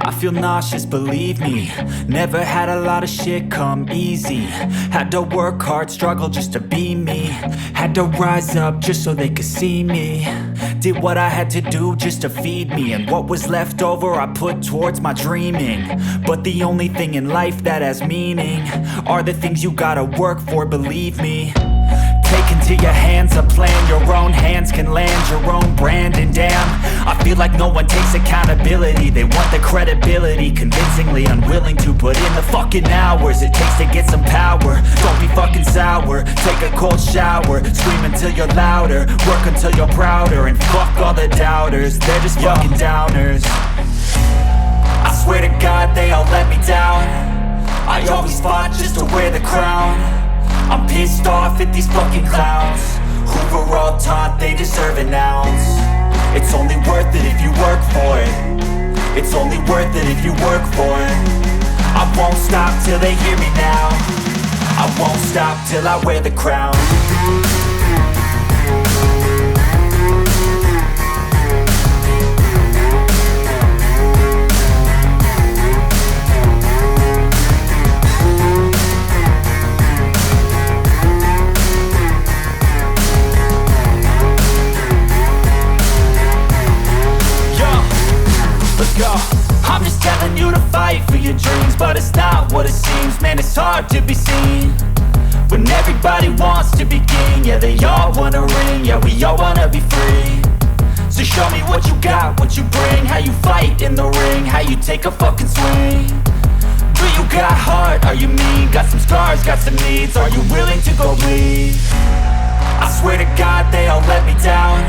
I feel nauseous, believe me. Never had a lot of shit come easy. Had to work hard, struggle just to be me. Had to rise up just so they could see me. Did what I had to do just to feed me. And what was left over I put towards my dreaming. But the only thing in life that has meaning are the things you gotta work for, believe me. Take into your hands a plan. Your own hands can land your own brand. And damn, I feel like no one takes accountability. They want the credibility, convincingly unwilling to put in the fucking hours it takes to get some power. Don't be fucking sour, take a cold shower. Scream until you're louder, work until you're prouder. And fuck all the doubters, they're just fucking downers. I swear to God they all let me down. I always fought just to wear the crown. I'm pissed off at these fucking clowns who were all taught they deserve an ounce. It's only worth it if you work for it. It's only worth it if you work for it. I won't stop till they hear me now. I won't stop till I wear the crown. I'm just telling you to fight for your dreams, but it's not what it seems. Man, it's hard to be seen when everybody wants to be king. Yeah, they all wanna ring, yeah, we all wanna be free. So show me what you got, what you bring, how you fight in the ring, how you take a fucking swing. Do you got heart, are you mean? Got some scars, got some needs, are you willing to go bleed? I swear to God they all let me down.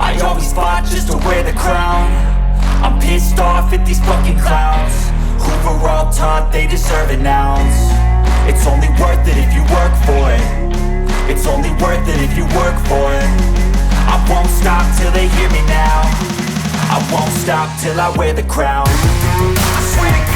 I always fought just to wear the crown. I'm pissed off at these fucking clowns who were all taught they deserve an ounce. It's only worth it if you work for it. It's only worth it if you work for it. I won't stop till they hear me now. I won't stop till I wear the crown. I swear to God.